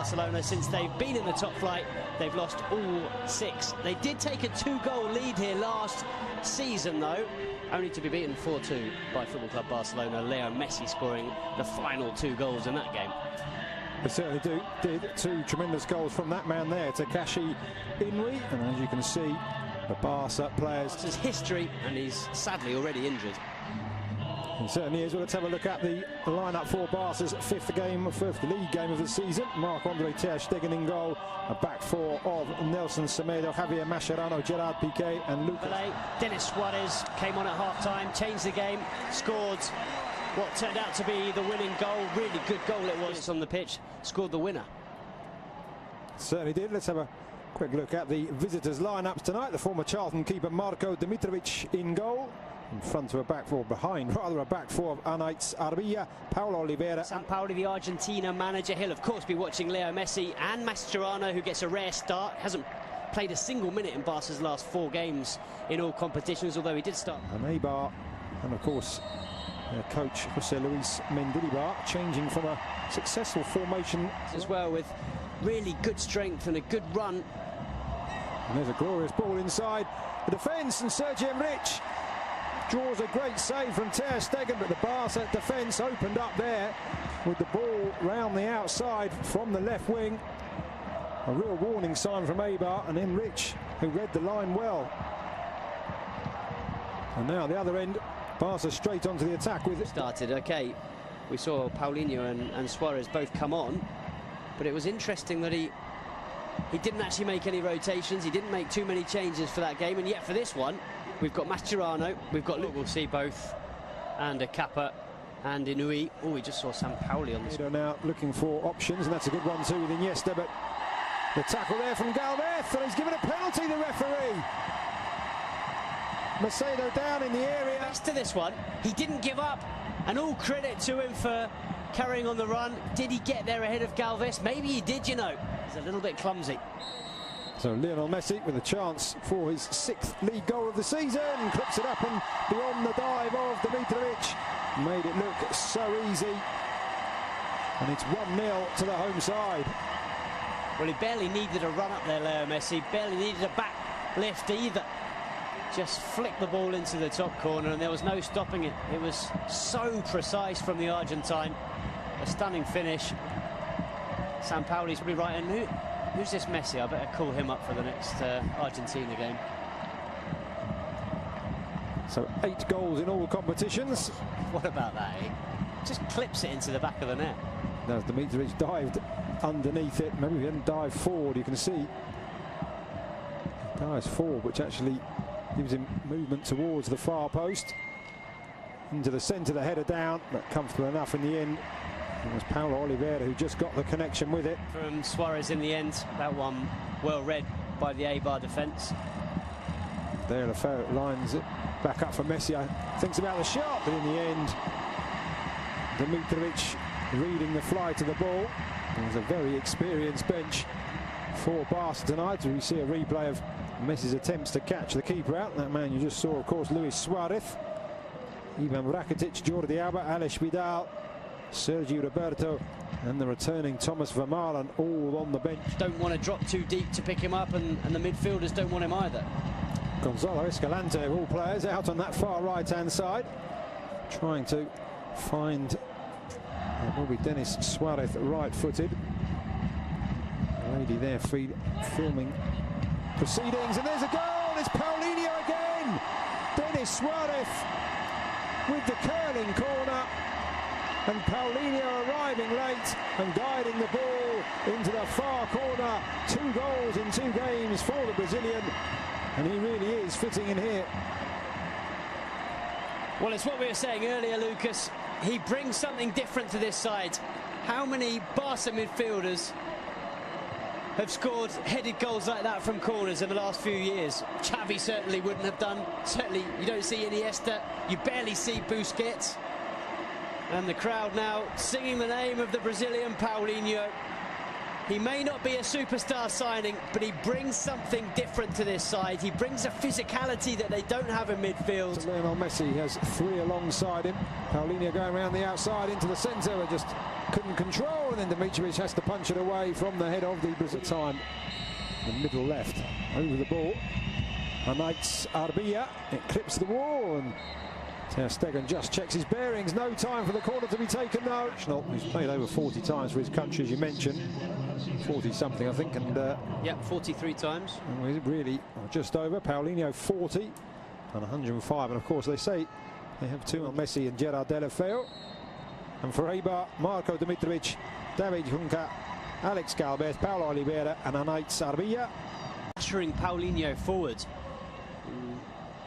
Barcelona, since they've been in the top flight, they've lost all 6. They did take a 2-goal lead here last season, though, only to be beaten 4-2 by Football Club Barcelona. Lionel Messi scoring the final 2 goals in that game. They certainly did 2 tremendous goals from that man there, Takashi Inui, and as you can see, the Barca players. It's his history, and he's sadly already injured. It certainly is. Well, let's have a look at the lineup for Barca's fifth league game of the season. Marc-Andre ter Stegen in goal, a back 4 of Nelson Semedo, Javier Mascherano, Gerard Pique and Lucas. Denis Suarez came on at half-time, changed the game, scored what turned out to be the winning goal. Really good goal it was on the pitch, scored the winner. Certainly did. Let's have a quick look at the visitors' lineups tonight. The former Charlton keeper Marco Dmitrovic in goal. In front of a back 4, behind rather, a back 4 of Anait's Arbilla, Paulo Oliveira. Paulo, the Argentine manager, he'll of course be watching Lionel Messi and Mascherano, who gets a rare start. Hasn't played a single minute in Barca's last 4 games in all competitions, although he did start. And Eibar, and of course their coach Jose Luis Mendilibar, changing from a successful formation as well, with really good strength and a good run. And there's a glorious ball inside the defence, and Sergio Enrich draws a great save from ter Stegen, but the Barca defence opened up there with the ball round the outside from the left wing. A real warning sign from Eibar, and Enrich, who read the line well. And now the other end, Barca straight onto the attack with it. Started, okay, we saw Paulinho and Suarez both come on, but it was interesting that he didn't actually make any rotations, he didn't make too many changes for that game, and yet for this one, we've got Mascherano, we've got Luke, we'll see both, and a Capa and Inui. Oh, we just saw Paulo on the screen. Now looking for options, and that's a good one too with Iniesta, but the tackle there from Galves, and he's given a penalty, the referee. Semedo down in the area. Best to this one, he didn't give up, and all credit to him for carrying on the run. Did he get there ahead of Galves? Maybe he did, you know. He's a little bit clumsy. So Lionel Messi with a chance for his 6th league goal of the season, clips it up and beyond the dive of Dmitrovic, made it look so easy, and it's 1-0 to the home side. Well, he barely needed a run up there, Leo Messi, barely needed a back lift either. Just flicked the ball into the top corner, and there was no stopping it. It was so precise from the Argentine. A stunning finish. Paulo's probably right, and who's this Messi? I better call him up for the next Argentina game. So 8 goals in all competitions. What about that, eh? Just clips it into the back of the net. As Dmitrovic dived underneath it, maybe he didn't dive forward, you can see. He dives forward, which actually gives him movement towards the far post. Into the centre, the header down, but comfortable enough in the end. It was Paulo Oliveira who just got the connection with it. From Suarez in the end, that one well read by the Eibar defence. Deulofeu lines it back up for Messi, thinks about the shot, but in the end, Dmitrovic reading the flight of the ball. There's a very experienced bench for Barca tonight. We see a replay of Messi's attempts to catch the keeper out. That man you just saw, of course, Luis Suarez, Ivan Rakitic, Jordi Alba, Alex Vidal, Sergio Roberto, and the returning Thomas Vermaelen, all on the bench. Don't want to drop too deep to pick him up, and the midfielders don't want him either. Gonzalo Escalante, of all players, out on that far right-hand side, trying to find, it will be Denis Suarez, right-footed. Lady there filming proceedings, and there's a goal. It's Paulinho again. Denis Suarez with the curling corner, and Paulinho arriving late and guiding the ball into the far corner. 2 goals in 2 games for the Brazilian, and he really is fitting in here. Well, it's what we were saying earlier, Lucas. He brings something different to this side. How many Barca midfielders have scored headed goals like that from corners in the last few years? Xavi certainly wouldn't have done. Certainly you don't see Iniesta, you barely see Busquets. And the crowd now singing the name of the Brazilian Paulinho. He may not be a superstar signing, but he brings something different to this side. He brings a physicality that they don't have in midfield. So Lionel Messi has three alongside him. Paulinho going around the outside into the centre, and just couldn't control, and then Dmitrovic has to punch it away from the head of the Brazil time. The middle left, over the ball. Enrich, Arbilla, it clips the wall, and Stegen just checks his bearings. No time for the corner to be taken now. He's played over 40 times for his country, as you mentioned. 40-something, I think, and... Yep, 43 times. Really, just over. Paulinho, 40 and 105. And, of course, they say they have two on Messi and Deulofeu. And for Eibar, Marco Dmitrovic, David Junca, Alex Galves, Paulo Oliveira and Enrich Arbilla. Ushering Paulinho forward.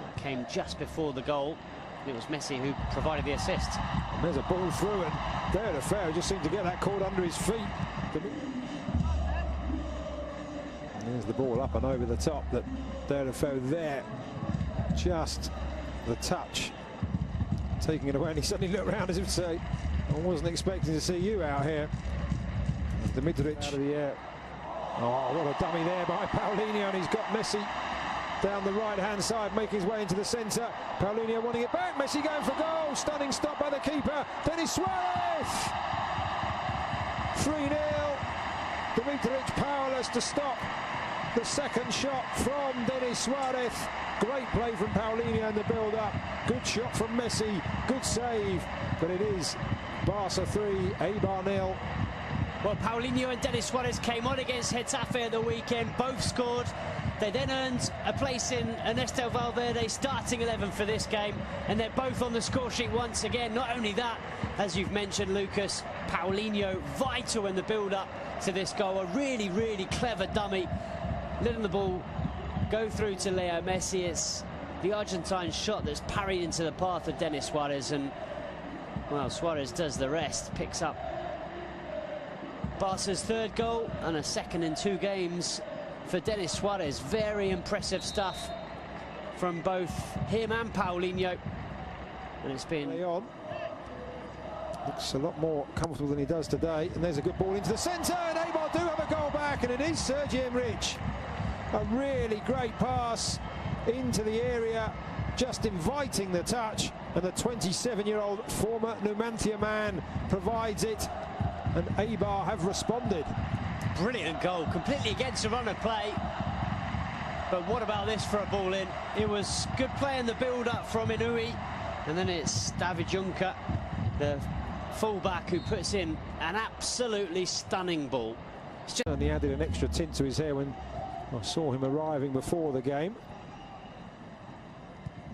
That came just before the goal. It was Messi who provided the assist. And there's a ball through, and Deulofeu just seemed to get that caught under his feet. And there's the ball up and over the top. That Deulofeu there, just the touch, taking it away, and he suddenly looked around as if to say, I wasn't expecting to see you out here. Dmitrovic out of the air. Oh, what a dummy there by Paulinho, and he's got Messi down the right-hand side, making his way into the centre. Paulinho wanting it back. Messi going for goal. Stunning stop by the keeper. Denis Suarez. 3-0. Dmitrovic powerless to stop the second shot from Denis Suarez. Great play from Paulinho in the build-up. Good shot from Messi. Good save. But it is Barca 3, Eibar 0. Well, Paulinho and Denis Suarez came on against Getafe at the weekend. Both scored. They then earned a place in Ernesto Valverde's starting 11 for this game, and they're both on the score sheet once again. Not only that, as you've mentioned, Lucas, Paulinho vital in the build-up to this goal. A really, really clever dummy, letting the ball go through to Leo Messi. It's the Argentine shot that's parried into the path of Denis Suarez, and, well, Suarez does the rest, picks up Barca's third goal and a second in 2 games for Denis Suarez. Very impressive stuff from both him and Paulinho. And it's been... Looks a lot more comfortable than he does today. And there's a good ball into the centre, and Eibar do have a goal back, and it is Sergi Enrich. A really great pass into the area, just inviting the touch, and the 27-year-old former Numancia man provides it, and Eibar have responded. Brilliant goal, completely against the run of play. But what about this for a ball in? It was good play in the build-up from Inui, and then it's David Junca, the full-back, who puts in an absolutely stunning ball. And he added an extra tint to his hair when I saw him arriving before the game.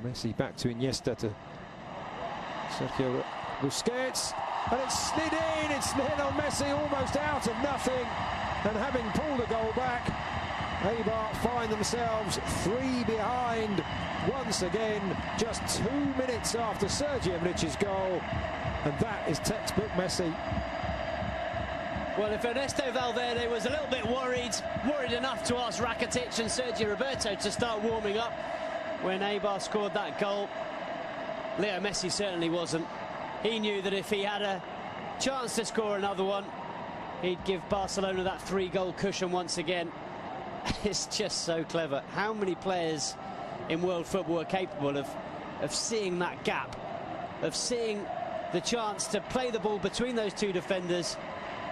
Messi back to Iniesta, to Sergio Busquets, and it's slid in. It's Lionel Messi almost out of nothing, and having pulled a goal back, Eibar find themselves 3 behind once again, just 2 minutes after Sergi Enrich's goal, and that is textbook Messi. Well, if Ernesto Valverde was a little bit worried enough to ask Rakitic and Sergio Roberto to start warming up when Eibar scored that goal, Leo Messi certainly wasn't. He knew that if he had a chance to score another one, he'd give Barcelona that 3-goal cushion once again. It's just so clever. How many players in world football are capable of seeing that gap, of seeing the chance to play the ball between those 2 defenders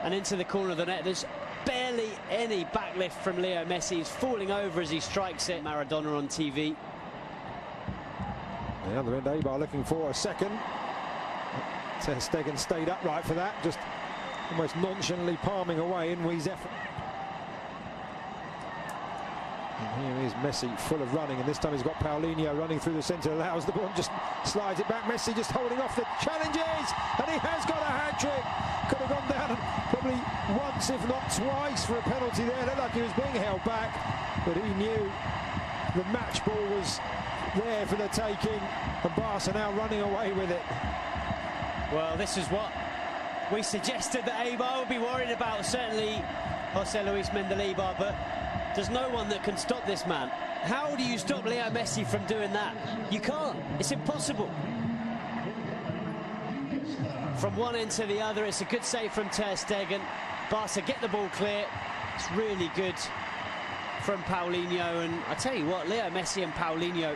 and into the corner of the net? There's barely any backlift from Leo Messi. He's falling over as he strikes it. Maradona on TV. The other end, Eibar looking for a second. Stegen stayed upright for that, just almost nonchalantly palming away Inui's effort. And here is Messi, full of running, and this time he's got Paulinho running through the centre, allows the ball, just slides it back. Messi just holding off the challenges, and he has got a hat-trick. Could have gone down probably once, if not twice, for a penalty there. Looked like he was being held back, but he knew the match ball was there for the taking, and Barca now running away with it. Well, this is what we suggested that Eibar would be worried about, certainly Jose Luis Mendilibar, but there's no one that can stop this man. How do you stop Leo Messi from doing that? You can't. It's impossible. From one end to the other, it's a good save from Ter Stegen. Barca get the ball clear. It's really good from Paulinho, and I tell you what, Leo Messi and Paulinho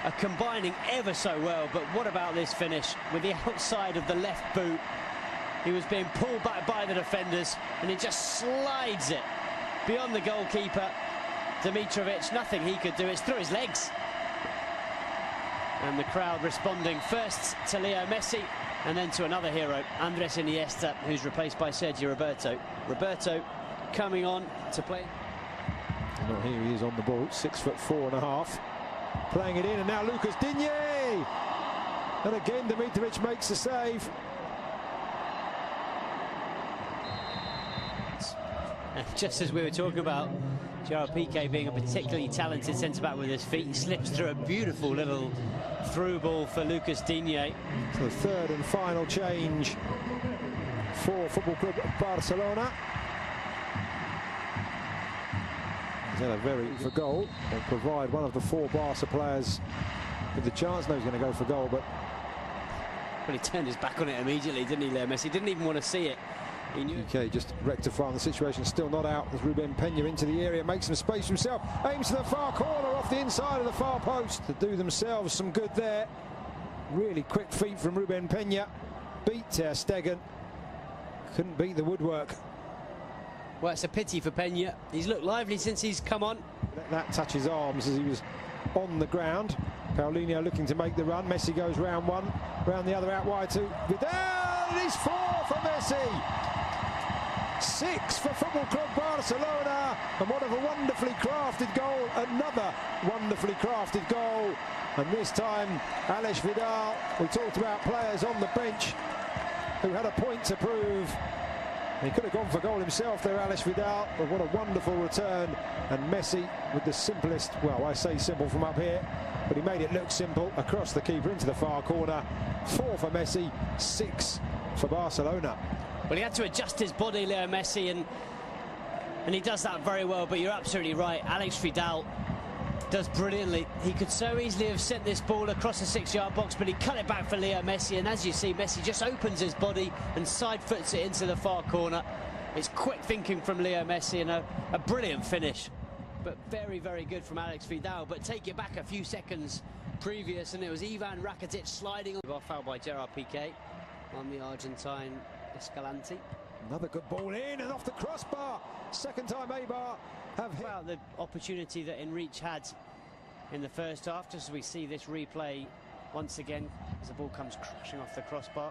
are combining ever so well. But what about this finish with the outside of the left boot? He was being pulled back by the defenders, and he just slides it beyond the goalkeeper, Dmitrovic. Nothing he could do. It's through his legs. And the crowd responding first to Leo Messi and then to another hero, Andres Iniesta, who's replaced by Sergio Roberto. Roberto coming on to play. Well, here he is on the ball, 6'4.5", playing it in, and now Lucas Digne, and again Dmitrovic makes the save. Just as we were talking about Gerard Pique being a particularly talented centre-back with his feet, he slips through a beautiful little through ball for Lucas Digne. So the third and final change for Football Club Barcelona. He's had a very for goal, will provide one of the four Barca players with the chance. No, he's going to go for goal, but well, he turned his back on it immediately, didn't he, Leo Messi? Didn't even want to see it. He knew. Okay, just rectifying the situation, still not out as Ruben Peña into the area, makes some space for himself, aims to the far corner off the inside of the far post to do themselves some good there. Really quick feet from Ruben Peña, beat Stegen, couldn't beat the woodwork. Well, it's a pity for Peña. He's looked lively since he's come on. Let that touch his arms as he was on the ground. Paulinho looking to make the run. Messi goes round one, round the other out wide to Vidal, and he's 4 for Messi. 6 for Football Club Barcelona, and what a wonderfully crafted goal, another wonderfully crafted goal, and this time Alex Vidal. We talked about players on the bench who had a point to prove. He could have gone for goal himself there, Alex Vidal, but what a wonderful return, and Messi with the simplest, well, I say simple from up here, but he made it look simple, across the keeper into the far corner. 4 for Messi, 6 for Barcelona. Well, he had to adjust his body, Leo Messi, and he does that very well, but you're absolutely right. Alex Vidal does brilliantly. He could so easily have sent this ball across the 6-yard box, but he cut it back for Leo Messi, and as you see, Messi just opens his body and side foots it into the far corner. It's quick thinking from Leo Messi, and a brilliant finish, but very, very good from Alex Vidal. But take it back a few seconds previous, and it was Ivan Rakitic sliding on. Foul by Gerard Pique on the Argentine Escalante. Another good ball in and off the crossbar. Second time Eibar have hit. About the opportunity that Enrich had in the first half, just as we see this replay once again as the ball comes crashing off the crossbar.